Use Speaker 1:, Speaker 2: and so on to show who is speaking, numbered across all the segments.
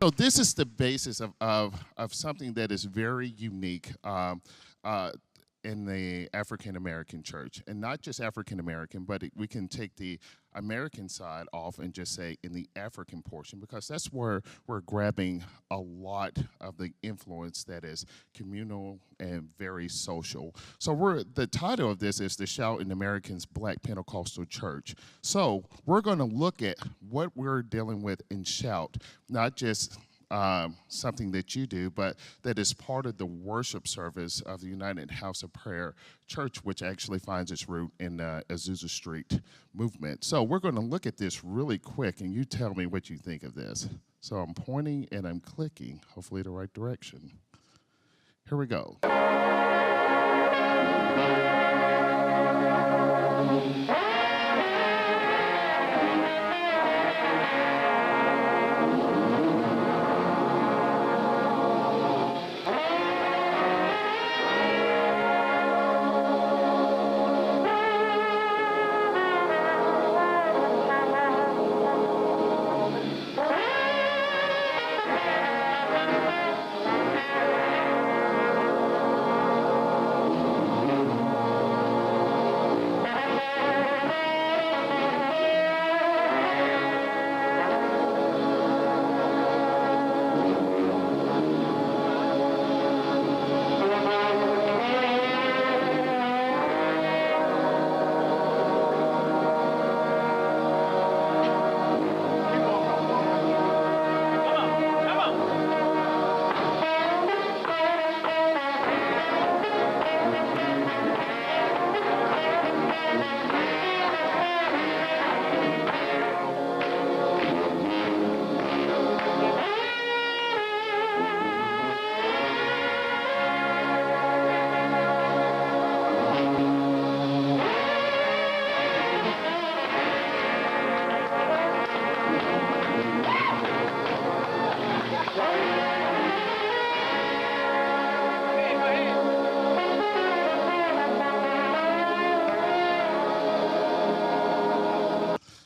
Speaker 1: So this is the basis of something that is very unique uh, in the African American church, and not just African American, but we can take the American side off and just say in the African portion, because that's where we're grabbing a lot of the influence that is communal and very social. So the title of this is The Shout in American's Black Pentecostal Church. So we're going to look at what we're dealing with in Shout, not just something that you do, but that is part of the worship service of the United House of Prayer Church, which actually finds its root in the Azusa Street movement. So we're going to look at this really quick, and you tell me what you think of this. So I'm pointing and I'm clicking, hopefully the right direction. Here we go.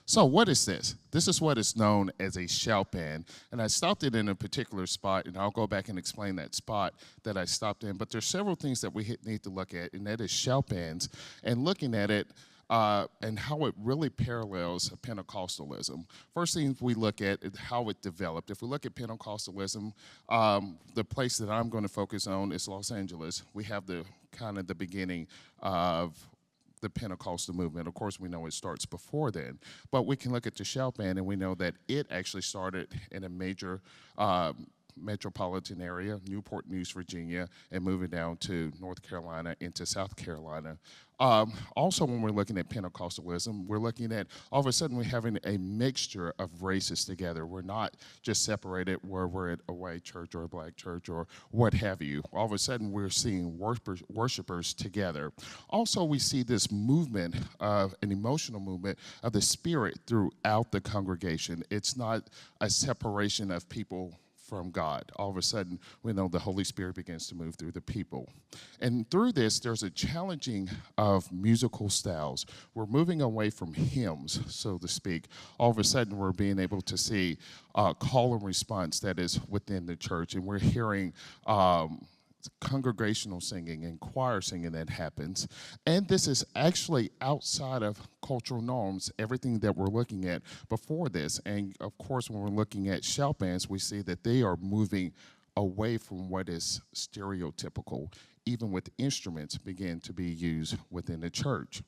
Speaker 1: So what is this? This is what is known as a shout band. And I stopped it in a particular spot, and I'll go back and explain that spot that I stopped in. But there's several things that we need to look at, and that is shout bands, and looking at it and how it really parallels Pentecostalism. First thing we look at is how it developed. If we look at Pentecostalism, the place that I'm going to focus on is Los Angeles. We have the kind of the beginning of the Pentecostal movement. Of course, we know it starts before then, but we can look at the shout band and we know that it actually started in a major metropolitan area, Newport News, Virginia, and moving down to North Carolina into South Carolina. Also, when we're looking at Pentecostalism, we're looking at all of a sudden we're having a mixture of races together. We're not just separated where we're at a white church or a black church or what have you. All of a sudden we're seeing worshipers together. Also, we see this movement of an emotional movement of the Spirit throughout the congregation. It's not a separation of people from God. All of a sudden, we know the Holy Spirit begins to move through the people. And through this, there's a challenging of musical styles. We're moving away from hymns, so to speak. All of a sudden, we're being able to see call and response that is within the church, and we're hearing congregational singing and choir singing that happens. And this is actually outside of cultural norms, everything that we're looking at before this. And of course, when we're looking at shout bands, we see that they are moving away from what is stereotypical, even with instruments begin to be used within the church.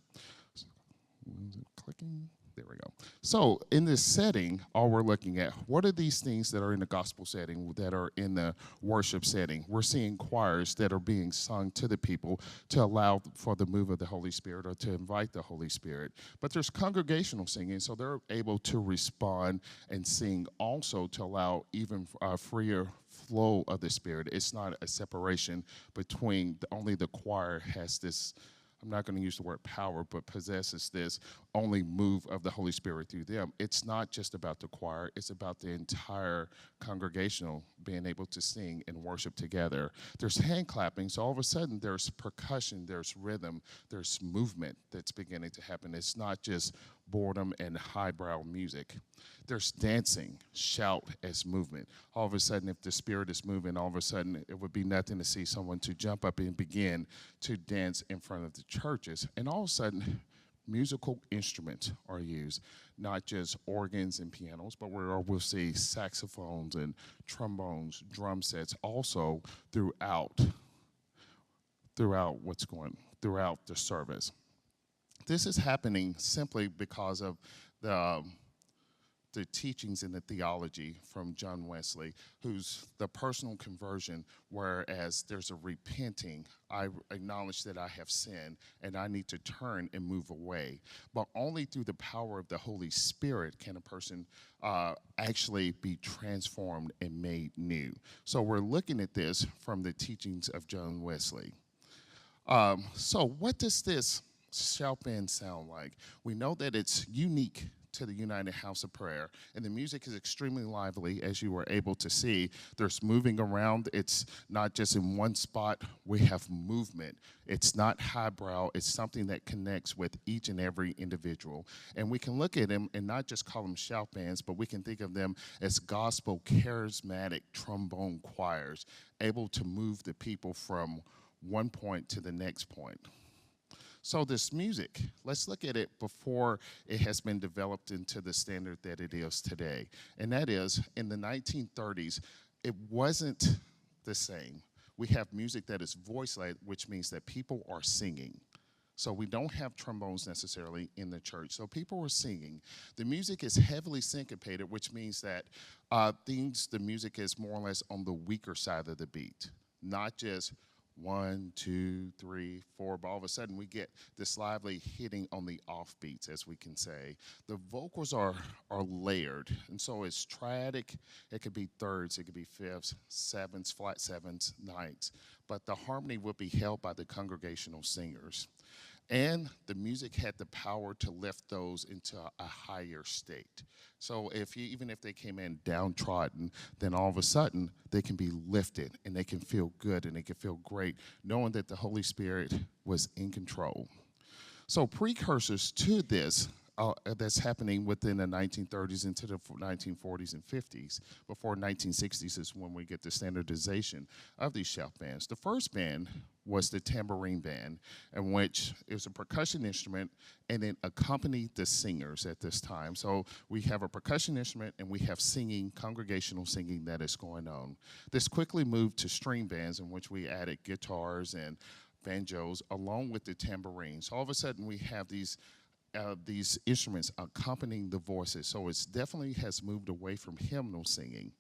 Speaker 1: Clicking. There we go. So in this setting, all we're looking at, what are these things that are in the gospel setting, that are in the worship setting? We're seeing choirs that are being sung to the people to allow for the move of the Holy Spirit or to invite the Holy Spirit. But there's congregational singing, so they're able to respond and sing also to allow even freer flow of the Spirit. It's not a separation between only the choir has this, I'm not going to use the word power, but possesses this only move of the Holy Spirit through them. It's not just about the choir. It's about the entire congregational being able to sing and worship together. There's hand clapping, so all of a sudden there's percussion, there's rhythm, there's movement that's beginning to happen. It's not just boredom and highbrow music. There's dancing, shout as movement. All of a sudden, if the Spirit is moving, all of a sudden it would be nothing to see someone to jump up and begin to dance in front of the churches. And all of a sudden, musical instruments are used, not just organs and pianos, but we'll see saxophones and trombones, drum sets also throughout throughout the service. This is happening simply because of the the teachings and the theology from John Wesley, who's the personal conversion, whereas there's a repenting. I acknowledge that I have sinned and I need to turn and move away. But only through the power of the Holy Spirit can a person actually be transformed and made new. So we're looking at this from the teachings of John Wesley. So what does this shout band sound like? We know that it's unique to the United House of Prayer, and the music is extremely lively, as you were able to see. There's moving around. It's not just in one spot. We have movement. It's not highbrow. It's something that connects with each and every individual. And we can look at them and not just call them shout bands, but we can think of them as gospel charismatic trombone choirs, able to move the people from one point to the next point. So this music, let's look at it before it has been developed into the standard that it is today. And that is, in the 1930s, it wasn't the same. We have music that is voice-led, which means that people are singing. So we don't have trombones necessarily in the church. So people are singing. The music is heavily syncopated, which means that the music is more or less on the weaker side of the beat, not just 1, 2, 3, 4, but all of a sudden we get this lively hitting on the offbeats, as we can say. The vocals are layered, and so it's triadic. It could be thirds, it could be fifths, sevenths, flat sevenths, ninths, but the harmony will be held by the congregational singers. And the music had the power to lift those into a higher state. So even if they came in downtrodden, then all of a sudden they can be lifted and they can feel good and they can feel great, knowing that the Holy Spirit was in control. So precursors to this that's happening within the 1930s into the 1940s and 50s. Before 1960s is when we get the standardization of these shout bands. The first band was the tambourine band, in which it was a percussion instrument and it accompanied the singers at this time. So we have a percussion instrument and we have singing, congregational singing that is going on. This quickly moved to string bands, in which we added guitars and banjos along with the tambourines. So all of a sudden we have these instruments accompanying the voices. So it definitely has moved away from hymnal singing.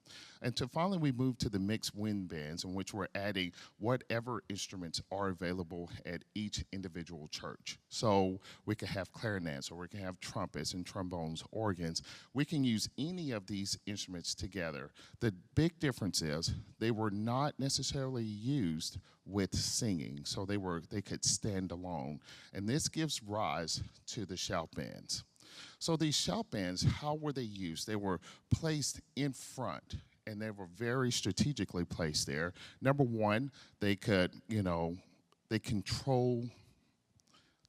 Speaker 1: And finally, we moved to the mixed wind bands, in which we're adding whatever instruments are available at each individual church. So we can have clarinets, or we can have trumpets and trombones, organs. We can use any of these instruments together. The big difference is they were not necessarily used with singing, so they could stand alone. And this gives rise to the shout bands. So these shout bands, how were they used? They were placed in front, and they were very strategically placed there. Number one, they could, they control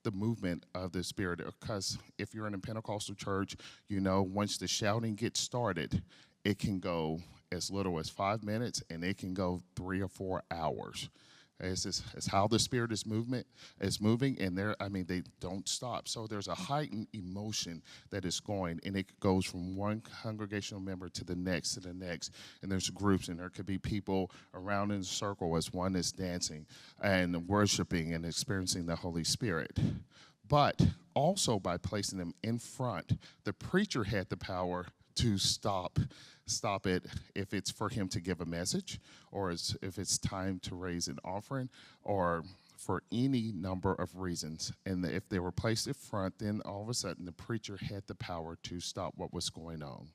Speaker 1: the movement of the Spirit. Because if you're in a Pentecostal church, once the shouting gets started, it can go as little as 5 minutes, and it can go 3 or 4 hours. It's how the Spirit is moving, and they don't stop. So there's a heightened emotion that is going, and it goes from one congregational member to the next, and there's groups, and there could be people around in a circle as one is dancing and worshiping and experiencing the Holy Spirit. But also by placing them in front, the preacher had the power to stop it if it's for him to give a message, or if it's time to raise an offering, or for any number of reasons. And if they were placed in front, then all of a sudden the preacher had the power to stop what was going on.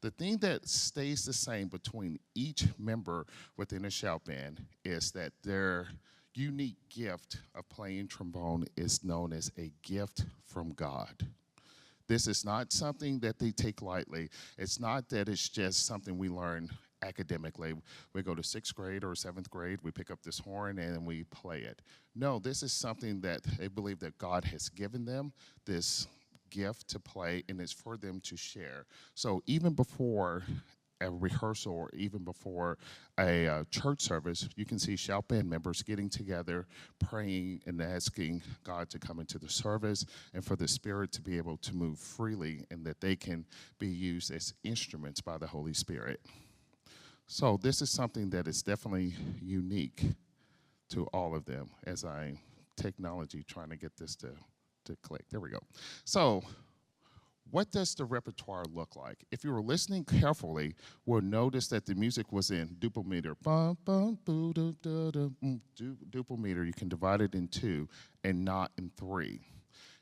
Speaker 1: The thing that stays the same between each member within a shout band is that their unique gift of playing trombone is known as a gift from God. This is not something that they take lightly. It's not that it's just something we learn academically. We go to 6th grade or 7th grade, we pick up this horn and we play it. No, this is something that they believe that God has given them, this gift to play, and it's for them to share. So even before a rehearsal or even before a church service, you can see shout band members getting together, praying and asking God to come into the service and for the Spirit to be able to move freely and that they can be used as instruments by the Holy Spirit. So this is something that is definitely unique to all of them as technology trying to get this to click. There we go. So what does the repertoire look like? If you were listening carefully, we'll notice that the music was in duple meter. Duple meter, you can divide it in two and not in three.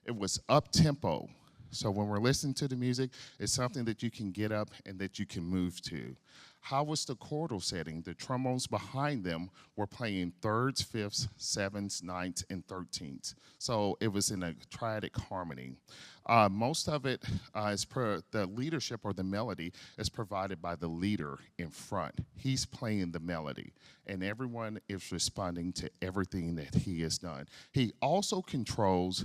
Speaker 1: It was up-tempo. So when we're listening to the music, it's something that you can get up and that you can move to. How was the chordal setting? The trombones behind them were playing thirds, fifths, sevens, ninths, and 13ths. So it was in a triadic harmony. Most of it is the leadership or the melody is provided by the leader in front. He's playing the melody, and everyone is responding to everything that he has done. He also controls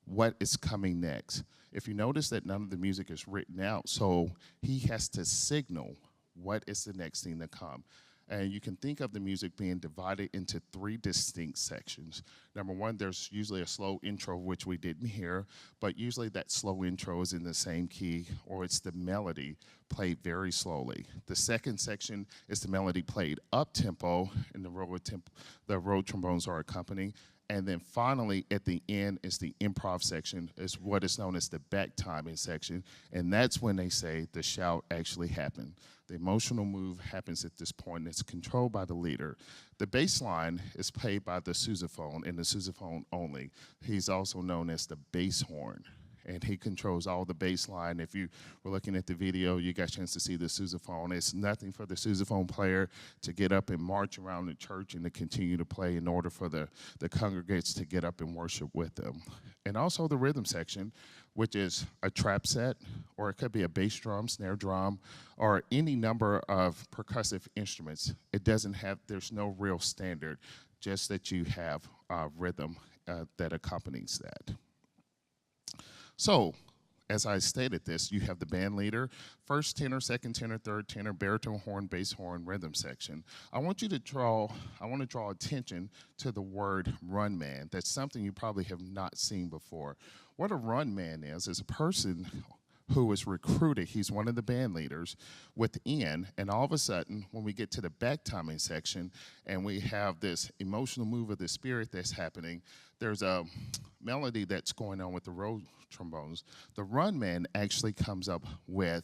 Speaker 1: what is coming next. If you notice that none of the music is written out, so he has to signal what is the next thing to come. And you can think of the music being divided into three distinct sections. Number one, there's usually a slow intro, which we didn't hear, but usually that slow intro is in the same key, or it's the melody played very slowly. The second section is the melody played up-tempo, and the road trombones are accompanying. And then finally, at the end, is the improv section, is what is known as the back timing section. And that's when they say the shout actually happened. The emotional move happens at this point, and it's controlled by the leader. The bass line is played by the sousaphone, and the sousaphone only. He's also known as the bass horn, and he controls all the bass line. If you were looking at the video, you got a chance to see the sousaphone. It's nothing for the sousaphone player to get up and march around the church and to continue to play in order for the congregates to get up and worship with them. And also the rhythm section, which is a trap set, or it could be a bass drum, snare drum, or any number of percussive instruments. There's no real standard, just that you have rhythm that accompanies that. So, as I stated this, you have the band leader, first tenor, second tenor, third tenor, baritone horn, bass horn, rhythm section. I want to draw attention to the word run man. That's something you probably have not seen before. What a run man is a person who is recruited. He's one of the band leaders within, and all of a sudden, when we get to the back timing section and we have this emotional move of the Spirit that's happening, there's a melody that's going on with the road trombones. The run man actually comes up with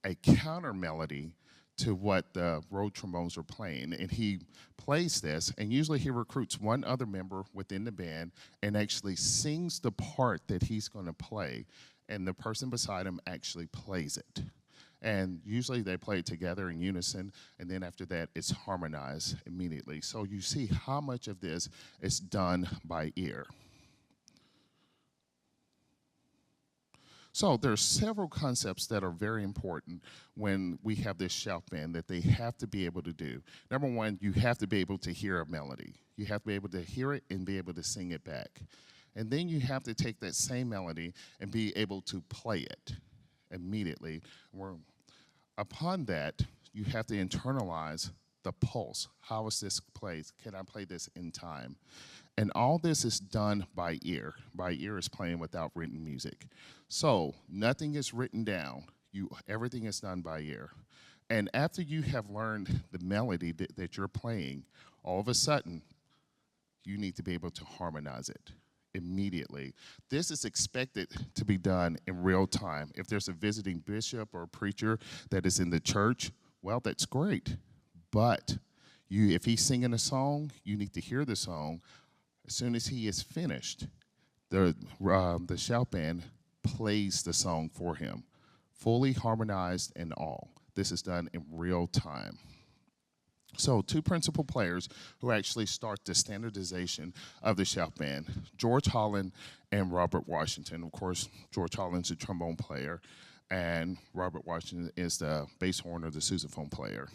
Speaker 1: a counter melody to what the road trombones are playing, and he plays this, and usually he recruits one other member within the band and actually sings the part that he's going to play, and the person beside him actually plays it. And usually they play it together in unison, and then after that it's harmonized immediately. So you see how much of this is done by ear. So there's several concepts that are very important when we have this shout band that they have to be able to do. Number one, you have to be able to hear a melody. You have to be able to hear it and be able to sing it back. And then you have to take that same melody and be able to play it immediately. Upon that, you have to internalize the pulse. How is this played? Can I play this in time? And all this is done by ear. By ear is playing without written music. So nothing is written down. Everything is done by ear. And after you have learned the melody that you're playing, all of a sudden, you need to be able to harmonize it immediately. This is expected to be done in real time. If there's a visiting bishop or a preacher that is in the church, well, that's great. But if he's singing a song, you need to hear the song. As soon as he is finished, the shout band plays the song for him, fully harmonized and all. This is done in real time. So two principal players who actually start the standardization of the shout band, George Holland and Robert Washington. Of course, George Holland's a trombone player, and Robert Washington is the bass horn or the sousaphone player.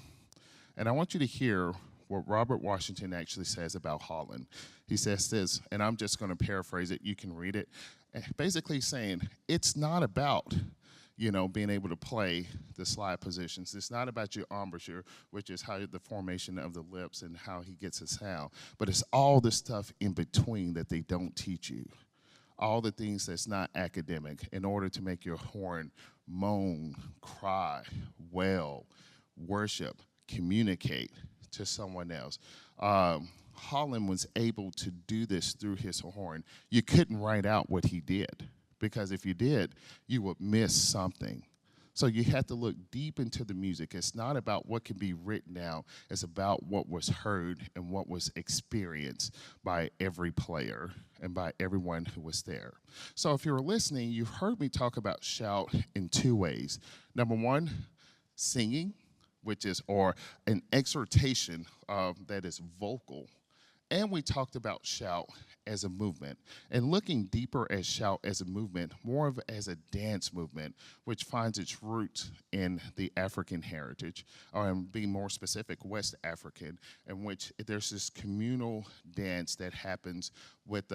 Speaker 1: And I want you to hear what Robert Washington actually says about Holland. He says this, and I'm just going to paraphrase it. You can read it. Basically saying it's not about, being able to play the slide positions. It's not about your embouchure, which is how the formation of the lips and how he gets a sound. But it's all the stuff in between that they don't teach you. All the things that's not academic in order to make your horn moan, cry, wail, worship, communicate to someone else. Holland was able to do this through his horn. You couldn't write out what he did, because if you did, you would miss something. So you have to look deep into the music. It's not about what can be written down. It's about what was heard and what was experienced by every player and by everyone who was there. So if you're listening, you've heard me talk about shout in two ways. Number one, singing, which is, or an exhortation that is vocal. And we talked about shout as a movement, and looking deeper at shout as a movement, more of as a dance movement, which finds its roots in the African heritage, or being more specific, West African, in which there's this communal dance that happens with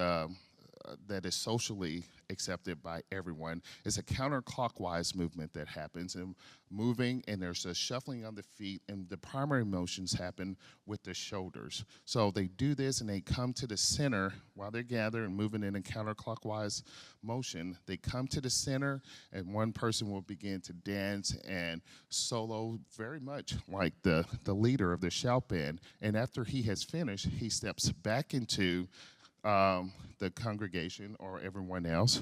Speaker 1: that is socially accepted by everyone. It's a counterclockwise movement that happens, and moving, and there's a shuffling of the feet, and the primary motions happen with the shoulders. So they do this, and they come to the center while they're gathered and moving in a counterclockwise motion. They come to the center, and one person will begin to dance and solo, very much like the leader of the shout band. And after he has finished, he steps back into the congregation or everyone else,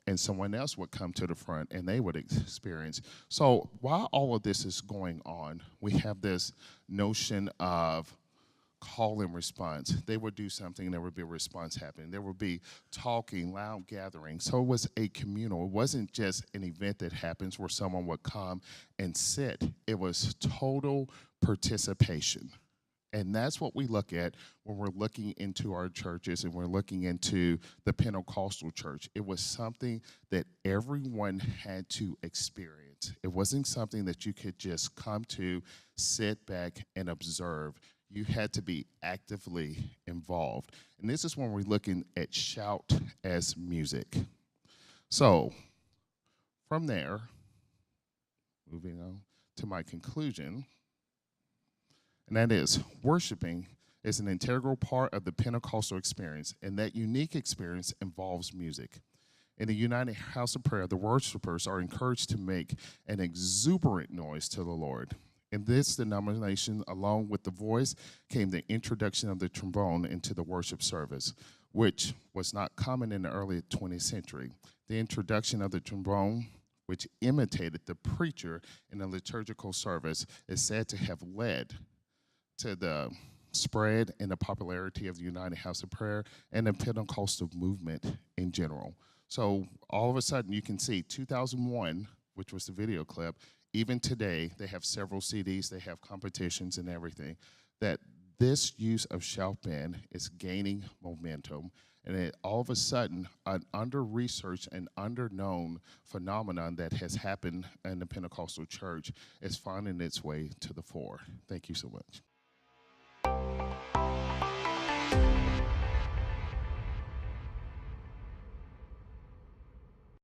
Speaker 1: and someone else would come to the front and they would experience. So while all of this is going on, we have this notion of call and response. They would do something, there would be a response happening. There would be talking, loud gathering. So it was a communal. It wasn't just an event that happens where someone would come and sit. It was total participation. And that's what we look at when we're looking into our churches and we're looking into the Pentecostal church. It was something that everyone had to experience. It wasn't something that you could just come to, sit back, and observe. You had to be actively involved. And this is when we're looking at shout as music. So from there, moving on to my conclusion, and that is, worshiping is an integral part of the Pentecostal experience, and that unique experience involves music. In the United House of Prayer, the worshipers are encouraged to make an exuberant noise to the Lord. In this denomination, along with the voice, came the introduction of the trombone into the worship service, which was not common in the early 20th century. The introduction of the trombone, which imitated the preacher in a liturgical service, is said to have led to the spread and the popularity of the United House of Prayer and the Pentecostal movement in general. So all of a sudden you can see 2001, which was the video clip, even today they have several CDs, they have competitions and everything, that this use of shout band is gaining momentum. And it, all of a sudden, an under-researched and under-known phenomenon that has happened in the Pentecostal church is finding its way to the fore. Thank you so much.